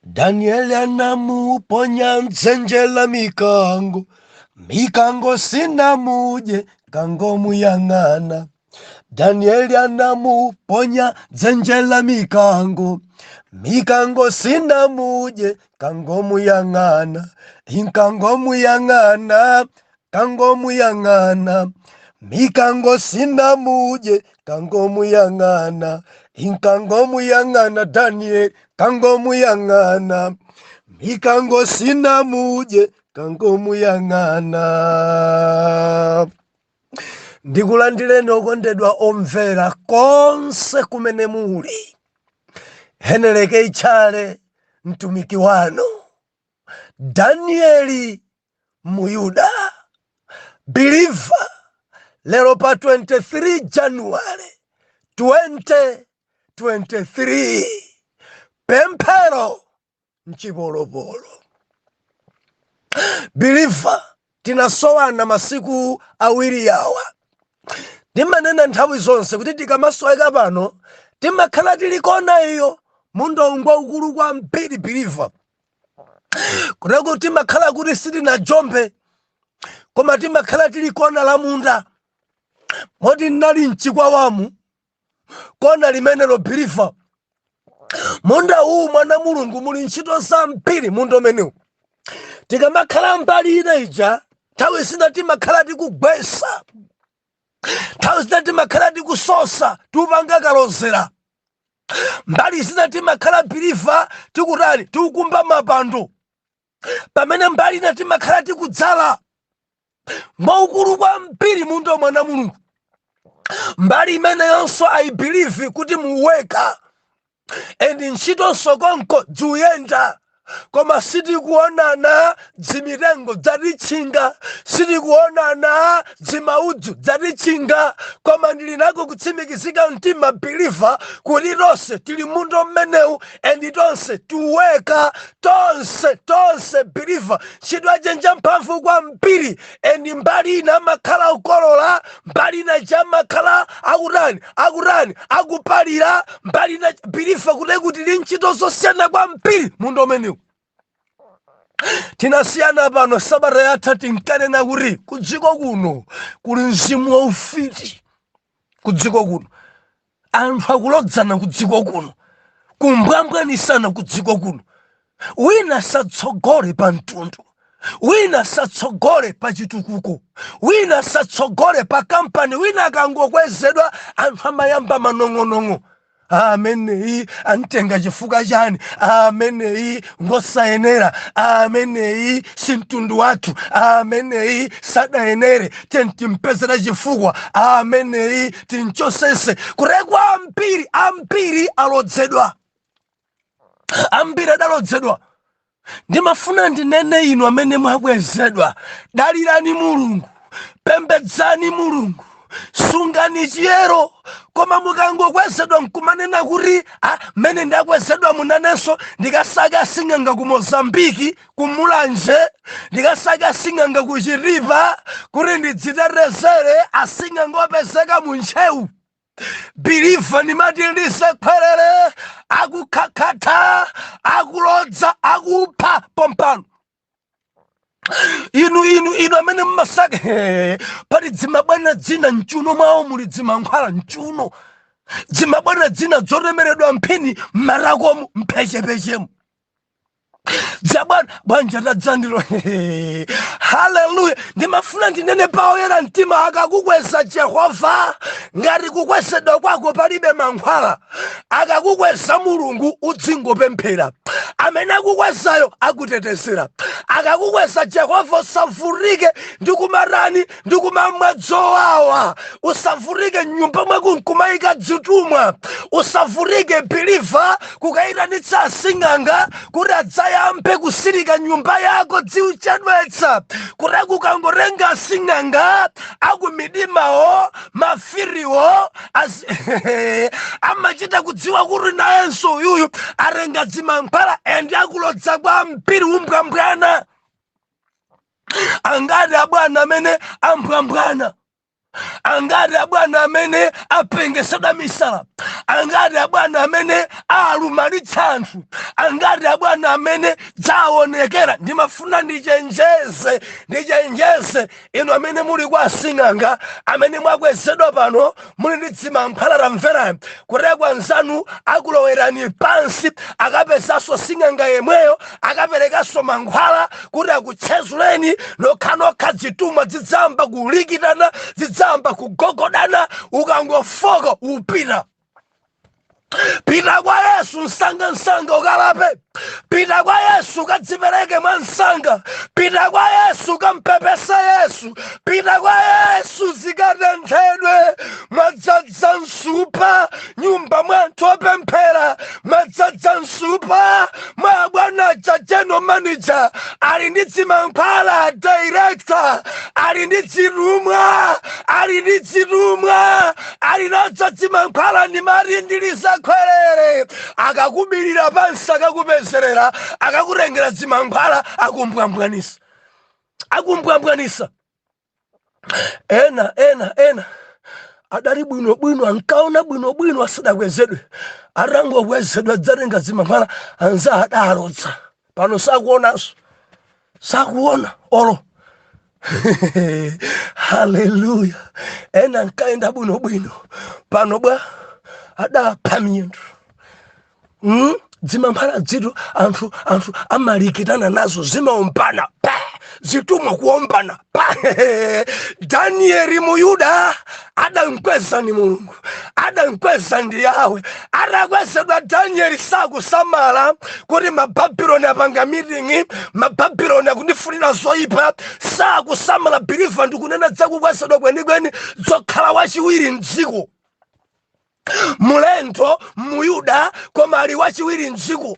Danieli anamuponya mtsenje la mikango, mikango sina muje kango muyang'ana. Danieli anamuponya mtsenje la mikango, mikango sina muje kango muyang'ana. Inkango muyang'ana, kango muyang'ana. Mikango sina muje kango muyang'ana. Inkango muyang'ana Daniel kango muyang'ana. Mikango sina muje kango muyang'ana. Ndikulandireni okondedwa omvera konse kumene muli. Heneleke Tchale mtumiki wanu Danieli Muyuda believer lero pa 23 January 2023 pemphero mchibolobolo. Believer tinasowana masiku awiri yawa. Timanena nthawi zonse kuti tikamasweka pano timakhala tilikona iyo mundongwa ukulu kwa mpiri believer. Kuleko timakhala kuti sitina jombe koma timakhala tilikona la munda moti nali mchikwawamu kona limenelo believer. Munda huu mwana mulungu muli ntchito za mpiri munda umenewu. Tikamakhala mbali ina ija nthawi zina timakhala tikugwesa, nthawi zina timakhala tikusosa tiupanga kalozera, mbali zina timakhala believer tikutani tikukumba mapando, pamene mbali ina timakhala tikudzala mwaukulu kwa mpiri munda mwana mulungu. Mbali imene yonso I believe kuti muweka endi ntchito sokonko dzuyenda, koma sitikuonana dzimitengo dzatichinga, sitikuonana dzimaudzu dzatichinga, koma ndili nako kutsimikizika mtima believer kuti tonse tili mundo mmenewu endi tonse tiweka, tonse believer ntchito ajenja mphamvu kwa mpiri. Endi mbali ina makhala ukolola, mbali ina jamakhala akutani akupalira, mbali ina believer kuti tili ntchito zosiyana kwa mpiri mundo umenewu. Tinasiyana pano sabata yatha tinkanena kuti kudziko kuno kuli mzimu wa ufiti. Kudziko kuno anthu akulodzana, kudziko kuno kumbwambwanisana, kudziko kuno wina satsogole pa mtundu, wina satsogole pa chitukuko, wina satsogole pa kampani, wina akangokwezedwa anthu amayamba manong'onong'o. Ameneyi antenga chifukwa chani, ameneyi ngosayenera, ameneyi si mtundu wathu, ameneyi sadayenere timpezera chifukwa, ameneyi tinchosese. Kurekwa ampiri alodzedwa, ambiri adalodzedwa. Ndimafuna ndinene inu amene mwakwezedwa, dalirani Mulungu, pembedzani Mulungu, sungani chiyero. Koma mukangokwezedwa nkumanena kuti mene ndakwezedwa munanenso ndikasaka sing'anga ku Mozambiki kumulanje, ndikasaka sing'anga ku Chiripa kuti ndidziterezere asing'anga opezeka mu ntchewu. Believer nimati lisekhwerere, akukhakhata, akulodza, akupha pompano. Inu amene mmasaka pali dzimabwana dzina mchuno mwawo muli dzimankhwala mchuno, dzimabwana dzina zotemeredwa mphini mmarakomu mphechepechemu. Dzabwana bwanja tadzandilo haleluya. Ndimafuna ndinene paoyera mtima, akakukweza Jehova ngati kukwezedwa kwako palibe mankhwala, akakukweza Mulungu udzingopemphera, amene akukwezayo akutetezera. Akakukweza Jehova usavurike ndikumarani ndikumamwa dzowawa, usavurike nyumba mwako nkumayika dzitumwa, usavurike believer kukayitanitsa asing'anga kuti adzayambe kusirika nyumba yako dziuchedwetsa, kuti kukangorenga asing'anga akumidimawo mafiriwo amachita kudziwa kuti nayenso uyuyu arenga dzimankhwala endi akulodza kwa mpiri umbwambwana. Angati abwana amene ambwambwana angati abwana amene apengesera misala, angati abwana amene alumalitsa anthu, angati abwana amene dzaonekera. Ndimafuna ndichenjeze inu amene muli kwa asing'anga, amene mwakwezedwa pano muli ndi dzimankhwala lamvera, kutekwa nzanu akulowerani pansi, akapezanso sing'anga yemweyo akaperekanso mankhwala kuti akutchezuleni nokhanokha, zitumwa zidzamba kulikitana, zidzamba kugogodana, ukangofoka upita. Pita kwa Yesu msanga ukalape. Pita kwa Yesu ukadzipereke mwa msanga. Pita kwa Yesu ukampepese Yesu. Pita kwa Yesu zikatenthedwe. Mwadzadza msupa nyumba mwanthu opemphera, mwadzadza msupa mwa bwana general manager, ali ndi dzimankhwala director, ali ndi chirumwa, ali nadzo dzimankhwala ndi marindiliza khwerere. Akakubirira pansi, akakupezerera, akakutengera dzimankhwala, akumbwambwanisa. Ena adali bwinobwino, ankaona bwinobwino asadakwezedwe, atangokwezedwa adzatenga dzimankhwala anza adalotsa. Pano sakuona olo. Haleluya. Ena nkaenda bwinobwino, pano bwa adapha miyendo. Dzimankhwala zitu anthu amalikitana nazo, zimaombana zitumwa kuombana. Danieli Muyuda adamkweza ni Mulungu, adamkweza ndi Yawe. Adakwezedwa Danieli sakusamala kuti mababuloni apanga meeting, mababuloni akundifunira zoyipa, sakusamala. Biliva ndikunena zakukwezedwa kwenikweni, zokhala wachiwiri mdziko. Mulendo Muyuda koma ali wachiwiri mdziko.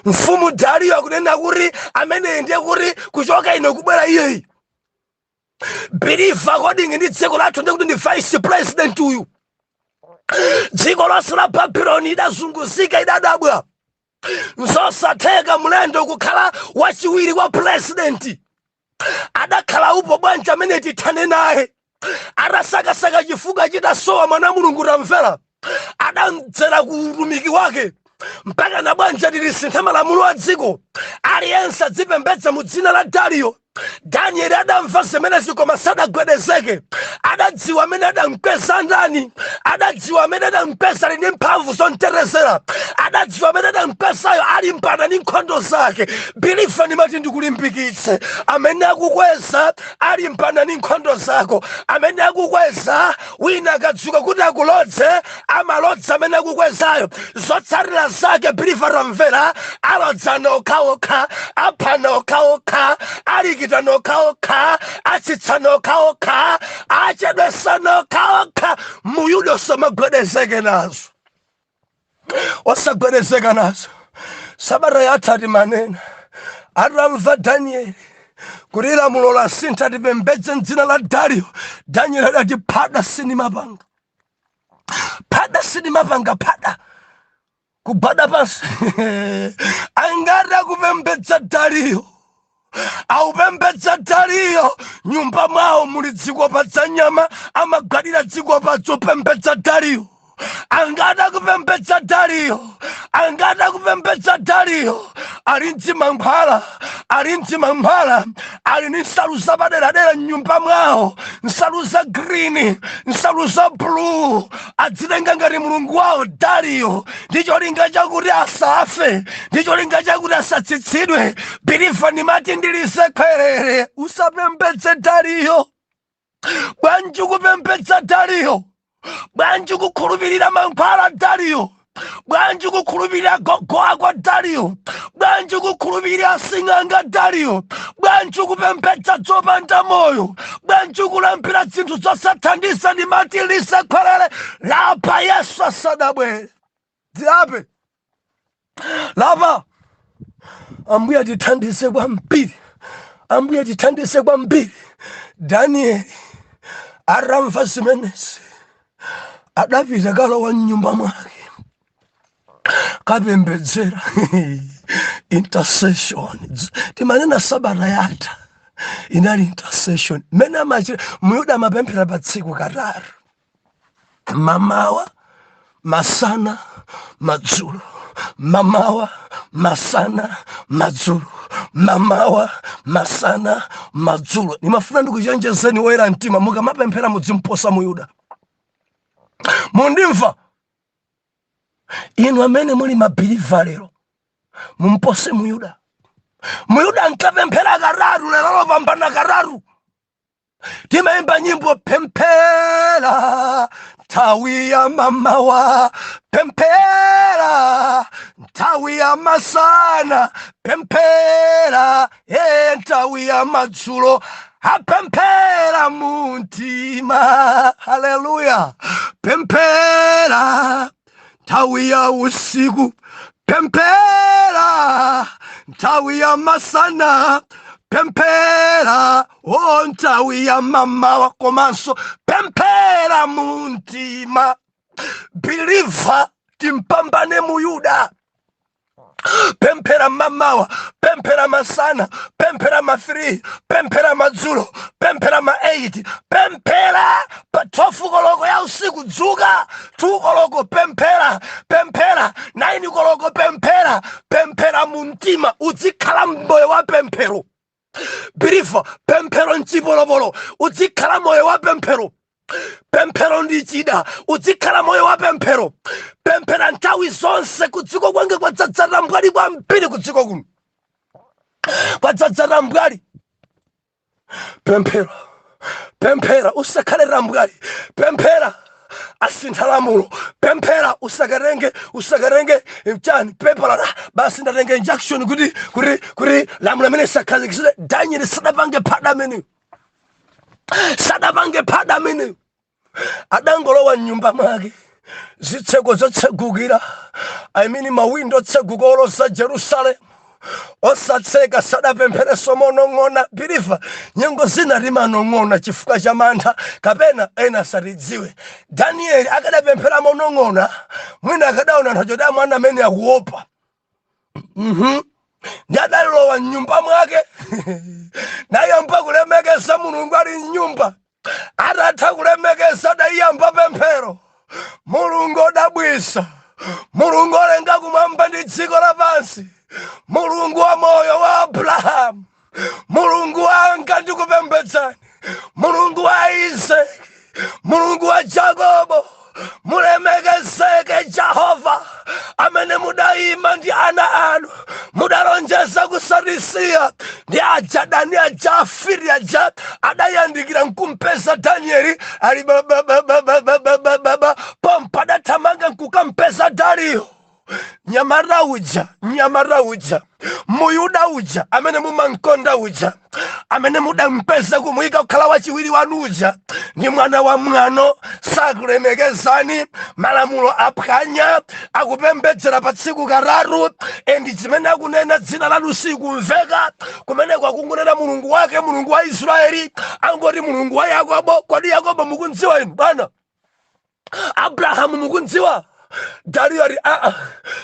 Mfumu Dariyo akunena kuti amene ndiye kuti kuchoka ino kubwera iyeyi. Biliva according ndi dziko lathu ndiye kuti ndi vice president uyu. Dziko lonse la Babuloni idazunguzika, idadabwa. Nzosatheka mulendo kukhala wachiwiri kwa president. Adakhala upo bwanji amene tithane naye. Adasakasaka chifuga chitasowa mwana Mulungu tamvera. Adamdzera ku utumiki wake mpaka na bwanja lilisintha malamulo a dziko. Aliyense adzipembedza mu dzina la Dariyo. Danieli adamva zimenezi koma sadagwedezeke. Adadziwa amene adamkweza ndani, adadziwa amene adamkweza ali ndi mphamvu zonterezera, adadziwa amene adamkwezayo ali mpana ndi nkhondo zake. Biliva ndimati ndikulimbikitse, amene akukweza ali mpana ndi nkhondo zako. Amene akukweza wina akadzuka kuti akulodze, amalodza amene akukwezayo. Zotsatira zake Biliva tamvera, alodzana okhaokha, aphana okhaokha, alikitana okhaokha, atsitsana okhaokha, achedwesana okhaokha. Muyuda osamagwedezeke nazo, osagwedezeka nazo. Sabata yatha manena atamva Danieli kuti lamulo lasintha tipembedze m'dzina la Dariyo. Danieli adati phada sindimapanga, phada kubada pansi. Angati akupembedza Dariyo, aupembedza Dariyo, nyumba mwawo muli dzikopa za nyama, amagwadira dzikopa zopembedza Dariyo. Angati akupembedza Dariyo, ali mdzimankhwala, ali ndi nsalu zapaderadera m'nyumba mwawo, nsalu za green, nsalu za blue. Adzitenga ngati mulungu wawo Dariyo, ndi cholinga chakuti asafe, ndi cholinga chakuti asatsitsidwe. Biliva ndimati ndilise khwerere, usapembedze Dariyo. Bwanji kupembedza Dariyo, bwanji kukhulupirira mankhwala Dariyo, bwanji kukhulupirira gogo ako Dariyo, bwanji kukhulupirira asing'anga Dariyo, bwanji kupembedza zopanda moyo, bwanji kulambira zinthu zosathandiza. Ndimati lise khwerere, lapa Yesu asadabwere. Ziape lapa. Ambuye atithandize kwambiri, Danieli atamva zimenezi adapita kalowa m'nyumba mwake kapembedzera. Intercession timanena sabata yatha, inali intercession. Mena machira Muyuda amapemphera pa tsiku katatu, mamawa, masana, madzulo. Mamawa, masana, madzulo. Mamawa, masana, madzulo. Nimafuna ndikuchenjezeni woyera mtima, mukamapemphera muzimposa Muyuda. Mundimva? Inu amene muli mabeliva lero, mumpose Muyuda. Muyuda ankapemphera katatu, lero lopambana katatu. Timaimba nyimbo pemphera nthawi ya mamawa, pemphera nthawi ya masana, pemphera nthawi ya madzulo, apemphera muntima. Haleluya. Pemphera nthawi ya usiku, pemphera nthawi ya masana, pemphera nthawi ya mamawa, komanso pemphera muntima. Believer timpambane Muyuda. Pemphera mamawa, pemphera masana, pemphera ma3, pemphera madzulo, pemphera ma8, pemphera pa 12 koloko ya usiku dzuka, 2 koloko pemphera, pemphera 9 koloko pemphera, pemphera muntima. Uzikhala moyo wa pemphero. Believer, pemphero nchibolobolo, uzikhala moyo wa pemphero. Pemphero ndi chida, uzikhala moyo wa pemphero. Pemphera nthawi zonse. Kudziko kwange kwadzadzana mbwali kwambiri, kudziko kuno kwadzadzana mbwali. Pemphera, pemphera usakhalera mbwali. Pemphera asintha lamulo. Pemphera usakarenge chani pepala basi ndatenge injection kuti lamulo amene sakhazikisire. Daniel sadapange phada amene adangolowa mnyumba mwake, zitseko zotsegukira, mawindo otseguka olosa Jerusalemu osatseka. Sadapemphereso monong'ona. Believer, nyengo zina limanong'ona chifukwa cha mantha kapena ena satidziwe. Danieli akadapemphera monong'ona, mwina akadaona nthawi da mwana amene akuopa. Ndi adalowa mnyumba mwake nayamba kulemekeza Mulungu ali mnyumba. Atatha kulemekeza adayamba pemphero. Mulungu odabwisa, Mulungu olenga kumwamba ndi dziko lapansi, Mulungu wa moyo wa Abrahamu, Mulungu wanga ndikupembedzani, Mulungu wa Isaki, Mulungu wa Jakobo, mulemekezeke Jehova amene mudayima ndi ana anu, mudalonjeza kusatisiya ndi aja dani aja afiri aja adayandikira nkumpeza Danieli ali pompa adathamanga nkukampeza Dariyo. Nyamara uja Muyuda uja amene mumankonda uja amene mudampeza kumuyika kukhala wachiwiri wanu uja ndi mwana wa mwano. Sakulemekezani, malamulo aphwanya, akupembedzera pa tsiku katatu, endi chimene akunena dzina lanu sikumveka. Kumene kwakungunena Mulungu wake, Mulungu wa Israeli, angoti Mulungu wa Yakobo. Kodi Yakobo mukundziwa inu bwana? Abrahamu mukundziwa? Dariyo ali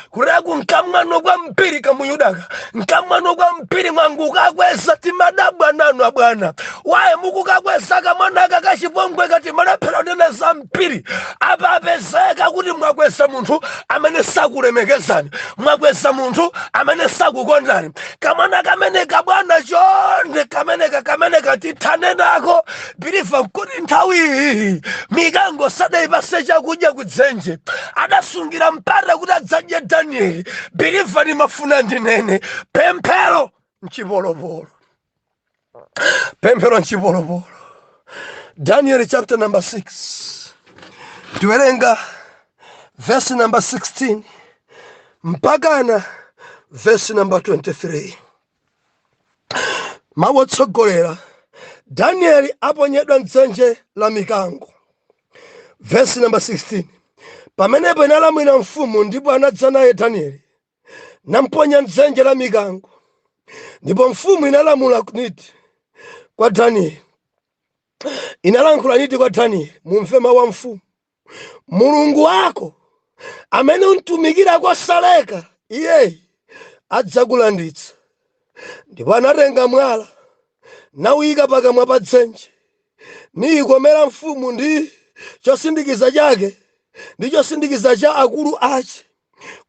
kuleku nkamwano kwa mpiri kamuyudaka, nkamwano kwa mpiri mwangu kakwesa timadabwa nanu abwana. Waye mukukakwesa kamwanaka kachipongwe kati madaphera nena za mpiri. Apa apezeka kuti mwakwesa munthu amene sakulemekezani, mwakwesa munthu amene sakukondani. Kamwana kamene kabwana chonde kameneka tithane nako. Believer, kuti nthawi mikango sadayipase chakudya kudzenje, adasungira mpata kuti adzadye Danieli. Believer, nimafuna ndinene pemphero nchibolobolo. Pemphero nchibolobolo. Daniel chapter number 6, tiwerenga verse number 16 mpakana verse number 23. Mawu otsogolera Danieli aponyedwa mdzenje la mikango. Verse number 16. Pamenepo inalamwira mfumu, ndipo anadza naye Danieli namponya mdzenje la mikango. Ndipo mfumu inalamula niti kwa Danieli, inalankhula niti kwa Danieli, mumve mawu a mfumu. Mulungu wako amene untumikira kosaleka, iye adzakulanditsa. Ndipo anatenga mwala nawuyika pakamwa pa dzenje, niyikomera mfumu ndi chosindikiza chake ndi chosindikiza cha akulu ache,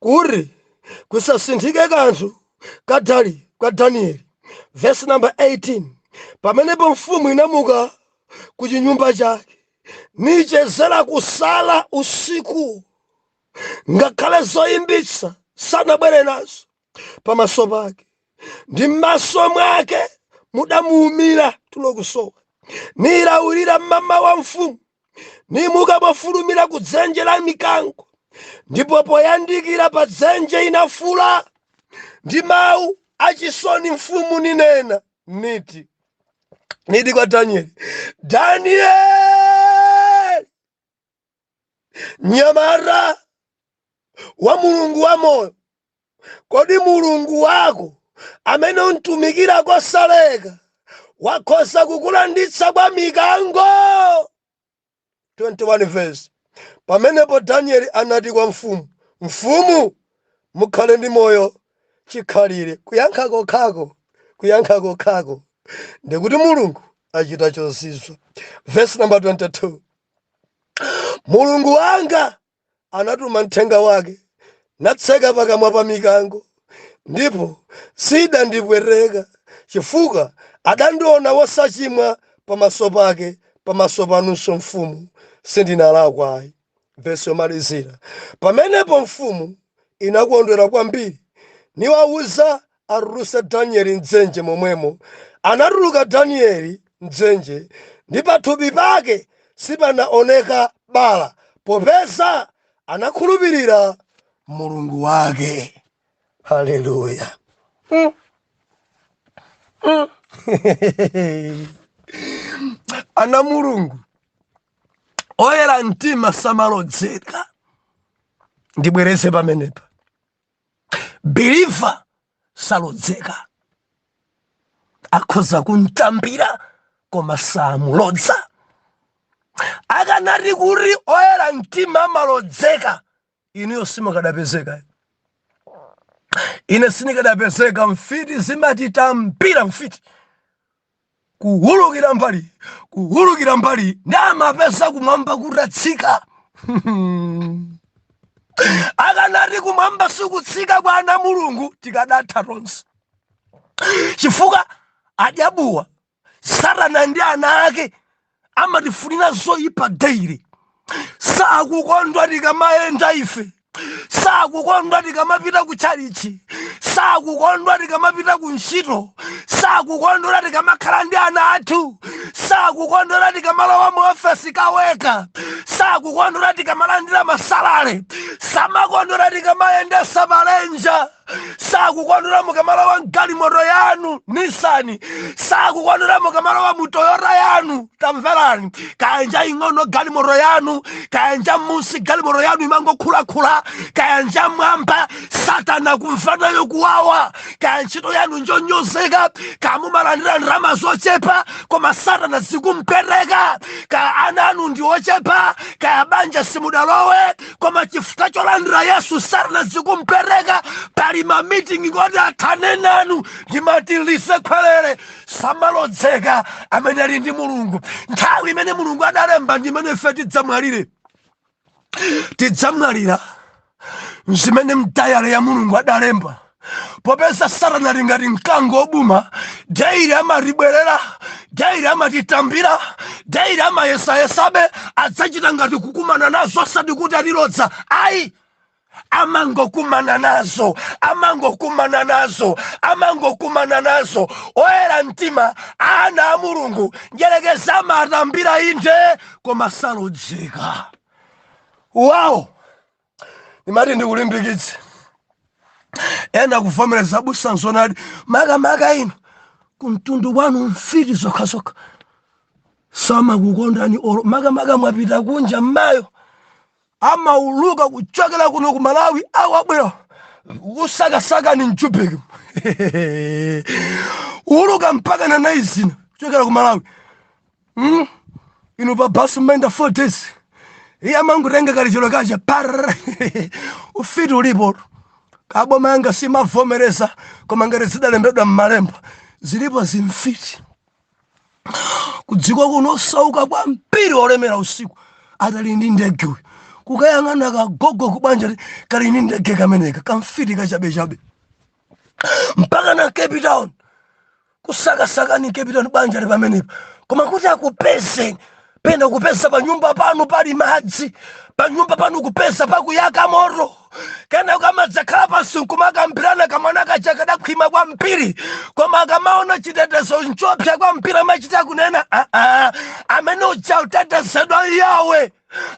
kuti kusasinthike kanthu kwa Danieli. Verse number 18. Pamenepo mfumu inamuka ku chinyumba chake, nichezera kusala usiku, ngakhale zoyimbitsa sanabwere nazo pamaso pake, ndi m'maso mwake mudamuwumira tulo kusowa. Nilawirira mama wa mfumu, nimuka mofulumira ku dzenje la mikango, ndipo poyandikira pa dzenje inafula ndi mawu achisoni mfumu ninena niti kwa Danieli, Danieli, nyamara wa Mulungu wa moyo, kodi Mulungu wako amene untumikira kosaleka wakhoza kukulanditsa kwa mikango? 21 verse. Pamenepo Danieli anati kwa mfumu, mfumu, mukhale ndi moyo chikhalire. Kuyankha kokhako ndikuti Mulungu achita chozizwa. Verse number 22. Mulungu wanga anatuma mthenga wake, natseka pakamwa pa mikango, ndipo sidandipweteka, chifukwa adandiona wosachimwa pamaso pake, pamaso panunso mfumu sindinalakwa ayi. Verse yomalizira. Pamenepo mfumu inakondwera kwambiri, niwawuza aruse Danieli mdzenje momwemo. Anatuluka Danieli mdzenje, ndi pathupi pake sipanaoneka bala, popeza anakhulupirira Mulungu wake. Haleluya. Ana Mulungu oyera mtima samalodzeka. Ndibwereze pamenepa, believer salodzeka, akhoza kuntambira koma samulodza. Akanati kuti oyera mtima amalodzeka, inuyo simukadapezeka. Ine sinikadapezeka. Mfiti zimatitambira, mfiti kuhulukira mbali ndamapeza kumwamba kutatsika. Akanati kumwamba sikutsika kwa ana Mulungu, tikadatha tonse, chifukwa adyabuwa Satana ndi ana ake amatifunira zoyipa daily. Sakukondwa tikamayenda ife, sakukondwa tikamapita ku chalichi, sakukondwa tikamapita ku ntchito, sakukondwa tikamakhala ndi ana athu, sakukondwa tikamalowa mu ofesi kaweka, sakukondwa tikamalandira masalale, samakondwa tikamayendesa malenja, sakukondwa mukamalowa mgalimoto yanu Nisani, sakukondwa mukamalowa mu Toyota yanu. Tamverani, kaenja ing'ono galimoto yanu, kaenja musi galimoto yanu imangokhulakhula, kaenja mwamba Satana kumfanayo kuwawa, kaenchito yanu njonyozeka, kamumalandira ndrama zochepa koma Satana zikumpereka, ka ana anu ndi ochepa, ka banja simudalowe koma chifukwa cholandira Yesu Satana zikumpereka. Pali ma meeting ngoti athane nanu, ndimati lisekhwelere samalodzeka amene ali ndi Mulungu. Nthawi imene Mulungu adalemba ndimene ife tidzamwalira, zimene mtayale ya Mulungu adalemba. Popeza Satana ali ngati mkango obuma, daily amatibwerera, daily amatitambira, daily amayesayesabe, adzachita ngati kukumana nazo osati kuti alilodza. Ayi, amangokumana nazo. Oyera mtima ana a Mulungu njerekeza amatambira inde koma salodzeka. Wow, nimati ndikulimbikitse ena kuvomereza busa nsonadi makamaka ino kumtundu wanu mfiti zokhazokha samakukondani olo makamaka mwapita kunja mmayo amauluka kuchokera kuno ku Malawi awabwera kusakasaka ni mchupiki uluka mpaka na naizina kuchokera ku Malawi ino pa basi menda 4 days iya mangu renga kalicholo kacha par ufiti ulipo kaboma yanga simavomereza koma ngati zidalembedwa m'malemba zilipo zimfiti kudziko kuno osauka kwambiri olemera usiku atali ndi ndege uyu kukayang'ana kagogo kubanja kali ndi ndege kameneka kamfiti kachabechabe mpaka na Cape Town kusakasakani Cape Town banja pamenepa koma kuti akupezeni pena kupeza pa nyumba panu pali madzi pa nyumba panu kupeza pakuyaka moto kana ukamadzakhala pansi nkumakambirana kamwana kacha kadakhwima kwambiri koma akamaona chitetezo nchopsa kwambiri amachita kunena amene uja utetezedwa yawe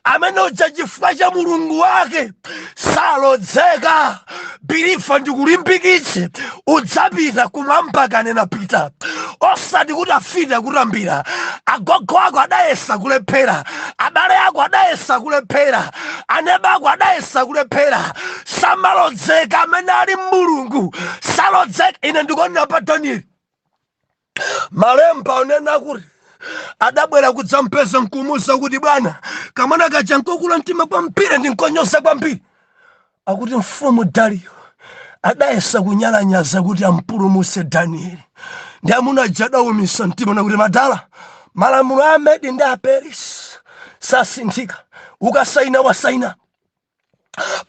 amene uja chifukwa cha mulungu wake salodzeka bilifa ndikulimbikitse udzapita kumwamba kanena pita osati kuti afite kutambira agogo ako adayesa kulephera abale ako adayesa kulephera aneba ako adayesa kulephera samalodzeka amene ali mulungu salodzeka ine ndikonera pa Danieli malemba unena kuti adabwera kudzampeza nkumusa kuti bwana kamwana kacha nkokula mtima kwambiri ndinkonyosa kwambiri akuti mfumu Dario adayesa kunyalanyaza kuti ampulumutse Danieli ndi amuna jadawumisa mtima nakuti madala malamulo a Medi ndi a Paris sasinthika ukasaina wasaina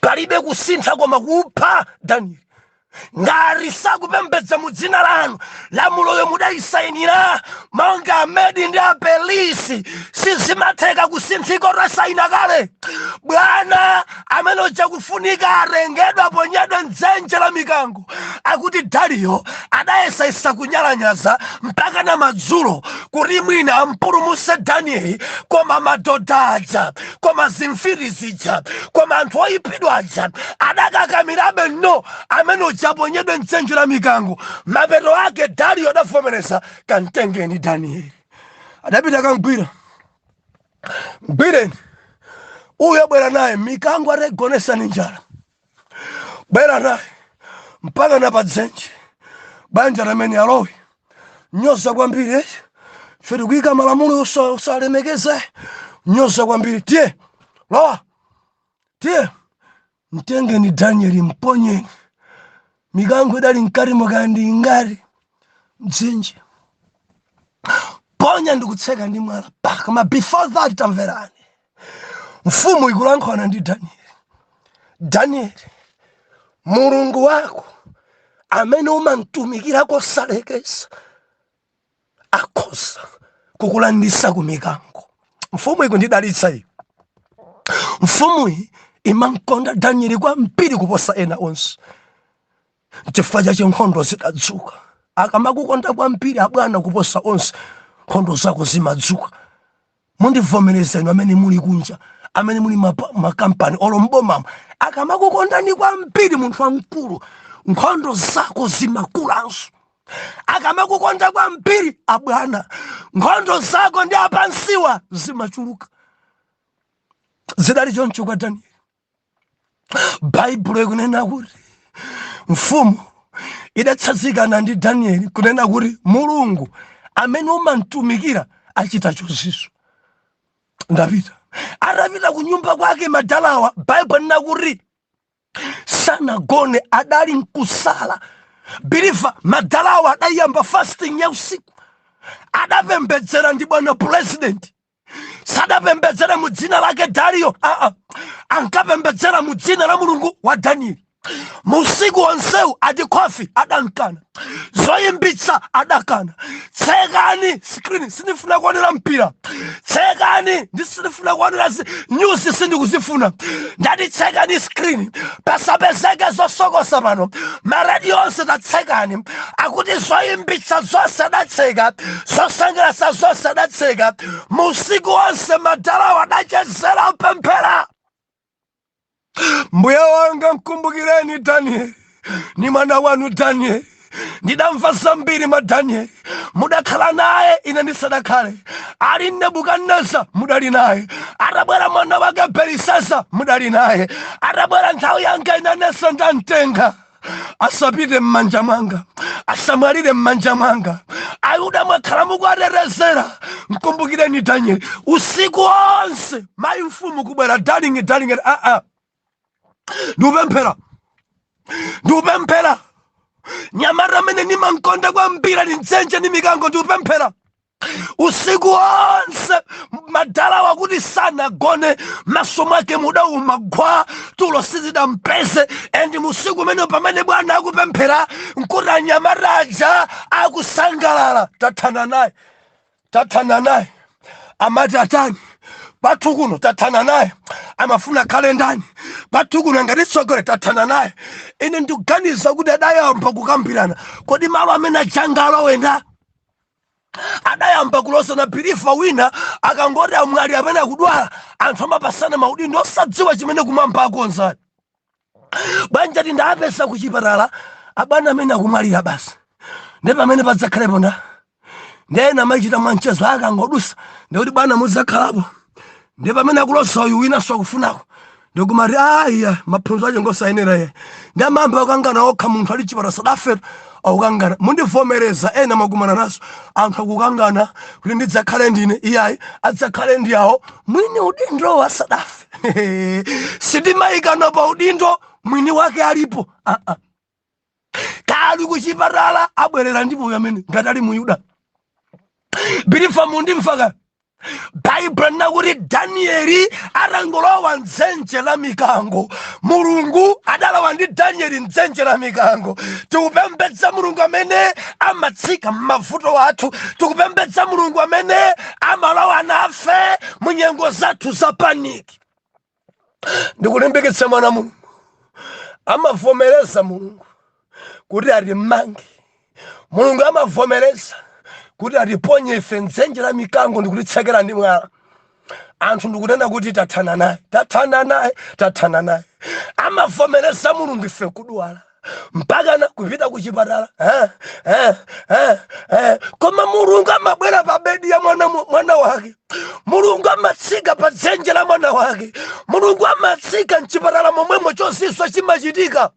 palibe kusintha koma kupha Danieli ngati sakupembedza mu dzina lanu lamuloyo mudayisayinira monga a Medi ndi a Paris sizimatheka kusinthika otasaina kale bwana amene uja kufunika arengedwa ponyedwe mdzenje la mikango akuti Dario adayesa kunyalanyaza mpaka na madzulo kuti mwina ampulumutse Danieli koma madodha aja koma zimfiri zija koma anthu oyipidwa aja adakakamirabe no amene uja ponyedwe mdzenje la mikango mapeto ake Dario adavomereza kantengeni Danieli adapita kangwira mgwireni uyo bwera naye mikango atagonesa ni njala bwera naye mpaka na padzenje banja lamene alowe nyoza kwambiri feri kuika malamulo usalemekeze nyoza kwambiri tiye lowa tiye mtengeni Danieli mponyeni mikango idali mkati mwakandi ingati mdzenje ponya ndikutseka ndi mwala paka ma before that tamverani mfumu ikulankhwana ndi Danieli mulungu wako amene umamtumikira kosalekeza akhoza kukulandisa ku mikango mfumu ikundidalitsa iyo mfumu iyi imamkonda Danieli kwambiri kuposa ena onse chifukwa cha nkhondo zidadzuka akamakukonda kwambiri abwana kuposa onse nkhondo zako zimadzuka mundivomerezeni amene muli kunja amene muli makampani olombomama akamakukondani kwambiri munthu wamkulu nkhondo zako zimakulanso akamakukonda kwambiri abwana nkhondo zako ndi apansiwa zimachuluka zidali choncho kwa Danieli Baibulo ikunena kuti mfumu idatsanzikana ndi Danieli kunena kuti mulungu amene umamtumikira achita chonsecho ndapita atapita kunyumba kwake madalawa Baibulo linena kuti sanagone adali nkusala biliva madalawa adayamba fasting ya usiku adapembedzera ndi bwana president sadapembedzera mu dzina lake Dario ankapembedzera mu dzina la mulungu wa Danieli musiku wonsewu adikhofi adankana zoyimbitsa adakana tsekani screen sindifuna kuonera mpira tsekani ndisindifuna kuonera news sindikuzifuna ndati tsekani screen pasapezeke zosokosa pano maradio onse tatsekani akuti zoyimbitsa zonse adatseka zosangalatsa zonse adatseka musiku wonse madalawa adachezera pemphera mbuye wanga mkumbukireni Danieli ni mwana wanu Danieli ndidamva zambiri ma Danieli mudakhala naye ine ndisadakhale ali Nebukadneza mudali naye atabwera mwana wake Belisasa mudali naye atabwera nthawi yanga inenso ndantenga asapite m'manja mwanga asamwalire m'manja mwanga Ayuda mwakhala mukuwatetezera mkumbukireni Danieli usiku wonse mayi mfumu kubwera darling ndupemphera nyamara amene nimamkonda kwambiri ni mdzenje ni mikango ndupemphera usiku wonse madala wakuti sanagone maso mwake muda umagwa tulo sizidampeze endi musiku umene pamene Bwana akupemphera nkuti anyamataja akusangalala. tathana naye amati atani bathu kuno, tathana naye amafuna khale ndani bathu kuno ngati tsogole, tathana naye. Ine ndikuganiza kuti adayamba kukambirana kodi malo amene ajangalo wenda adayamba kulosana birifa wina akangoti amwali amene akudwala anthu amapasana maudindo osadziwa chimene kumwamba akonzani. Banja tindapesa kuchipatala abana amene akumwalira basi ndi pamene padzakhalepo nda ndena machita mwanchezo akangodusa ndikuti bwana mudzakhalapo ndi pamene akulosa uyu wina sakufunako ndikumati aiya maphunziro ache ngosayenera ye ndi amamba akukangana okha munthu ali chipatala sadafera akukangana. Mundivomereza ena makumana naso anthu akukangana kuti ndidzakhale ndine iyayi adzakhale ndiyawo mwini udindo wasadafe. Sindimayikana pa udindo mwini wake alipo. Kali kuchipatala abwerera ndipo uyu amene ngati ali muyuda birifa mundimfaka Bible nakuti Danieli atangolowa mdzenje la mikango Mulungu adalowa ndi Danieli mdzenje la mikango. Tikupembedza Mulungu amene amatsika m'mavuto athu, tikupembedza Mulungu amene amalowa nafe munyengo zathu za paniki. Ndikulimbikitsa mwana Mulungu amavomereza Mulungu kuti atimange, Mulungu amavomereza kuti atiponye ife mdzenje la mikango ndikulitsekera ndi mwala. Anthu ndikunena kuti tathana naye amavomereza Mulungu ife kudwala mpaka na kupita kuchipatala. Koma Mulungu amabwera pa bedi ya mwana wake, Mulungu amatsika pa dzenje la mwana wake, Mulungu amatsika mchipatala momwemo chonsiswa chimachitika.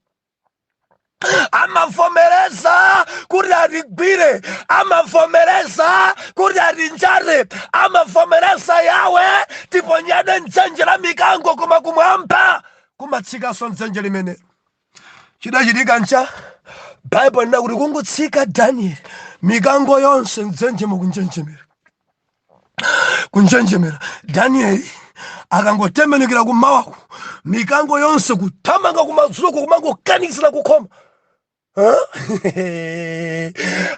Amavomereza kuti atigwire, amavomereza kuti atinjare, amavomereza yawe tiponyane mdzenje la mikango koma kumwamba kumatsikaso mdzenje limene. Chidachitika ncha Bible nakuti kungutsika Danieli mikango yonse mdzenje kunjenjemera. Danieli akangotembenukira kumawako mikango yonse kuthamanga kumadzulo kumangokanikisira kukhoma.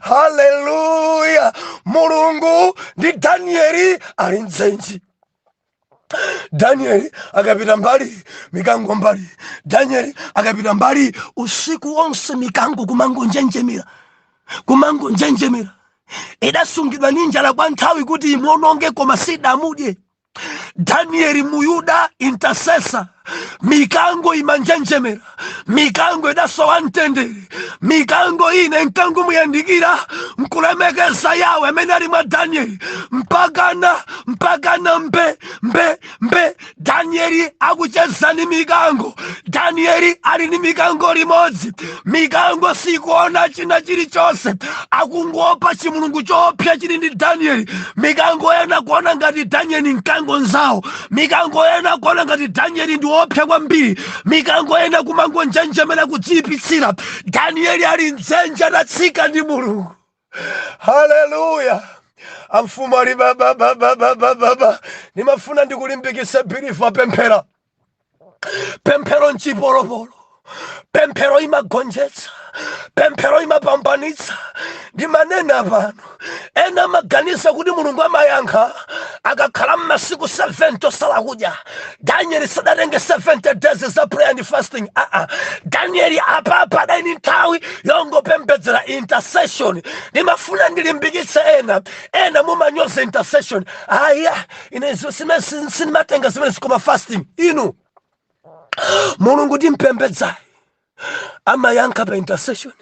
Haleluya! Mulungu ndi Danieli ali mdzenje. Danieli akapita mbali mikango mbali, Danieli akapita mbali usiku wonse mikango kumangonjenjemera. Idasungidwa ndi njala kwa nthawi kuti imuononge koma sidamudye. Danieli muyuda intercessor, mikango imanjenjemera, mikango idasowa mtendere, mikango ine nkangu muyandikira nkulemekeza yawe amene ali mwa Danieli mpakana mbe Danieli akucheza ni mikango. Danieli ali ni mikango limodzi, mikango sikuona china chilichonse, akungopa chimulungu choopsa chili ndi Danieli. Mikango ena kuona ngati Danieli nkango nzawo, mikango ena kuona ngati Danieli ndi opsa kwambiri, mikango ena kumangonjenjemera kudziyipitsira. Danieli ali mdzenje adatsika ndi Mulungu. Haleluya! Amfumu ali baba nimafuna ndikulimbikitsa birifa pemphera. Pemphero nchipolopolo, pemphero imagonjetsa, pemphero imapambanitsa. Ndimanena pano ena maganisa kuti Mulungu amayankha akakhala m'masiku 70 osala kudya. Danieli sadatenge 70 days za prayer and fasting. Danieli apa adaini nthawi yongopembedzera intercession. Ndimafuna ndilimbikitse ena mumanyoza intercession. Inezo sinimatenga zimene zikoma fasting. Inu Mulungu timpembedza amayankha pa intercession,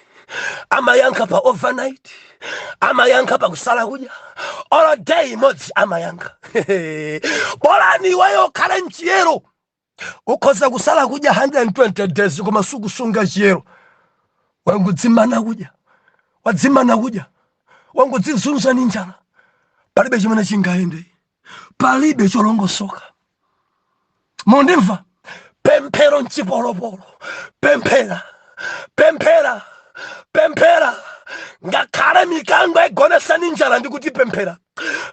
amayankha pa overnight, amayankha pa kusala kudya, all day imodzi amayankha. Bolani iweyo khala mchiyero ukhoza kusala kudya 120 days koma sukusunga chiyero. Wangudzimana kudya, wadzimana kudya, wangudzizunza ni njala, palibe chimene chingayende, palibe cholongosoka. Mundimva? Pemphero nchipolopolo, pemphera ngakhala ngakhale mikango igonesa njala ndikuti pemphera.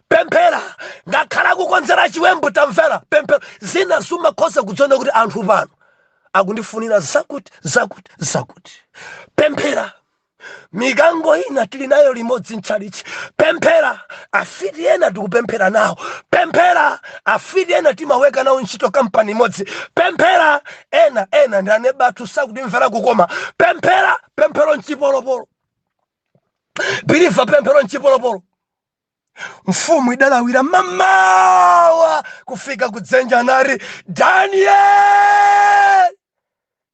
Pemphera ngakhala kukonzera chiwembu tamvera pemphera. Zina sumakhoza kudzona kuti anthu pano akundifunira zakuti. Pemphera. Mikango ina tili nayo limodzi mchalichi. Pemphera. Afiti ena tikupemphera nawo. Pemphera. Afiti ena timaweka nawo ntchito kampani imodzi. Pemphera. Ena ndi anebatu sakutimvera kukoma. Pemphera. Pemphero nchipolopolo. Biliva pemphero nchipolopolo. Mfumu idalawira mamawa kufika kudzenja nari Daniel,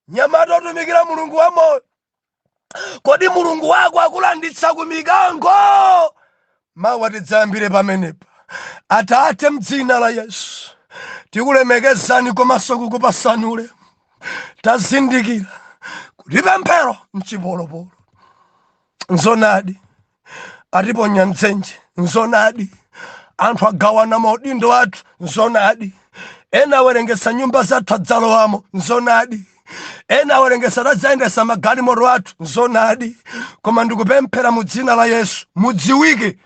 nyamata otumikira mulungu wa moyo, kodi mulungu wako akulanditsa ku mikango? Mawa tidzayambire pamenepa. Atate m'dzina la Yesu tikulemekezani komanso kukupasani ulemu. Tazindikira kuti pemphero mchipolopolo. Nzonadi atiponya mdzenje. Nzonadi anthu agawana maudindo athu. Nzonadi ena awerengesa nyumba zathu adzalowamo. Nzonadi ena awerengesa tadzayendesa magalimoto athu. Nzonadi koma ndikupemphera mu dzina la Yesu mudziwike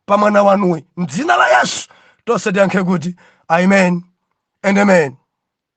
pa mwana wanuyi. M'dzina la Yesu tonse tiyankhe kuti amen and amen.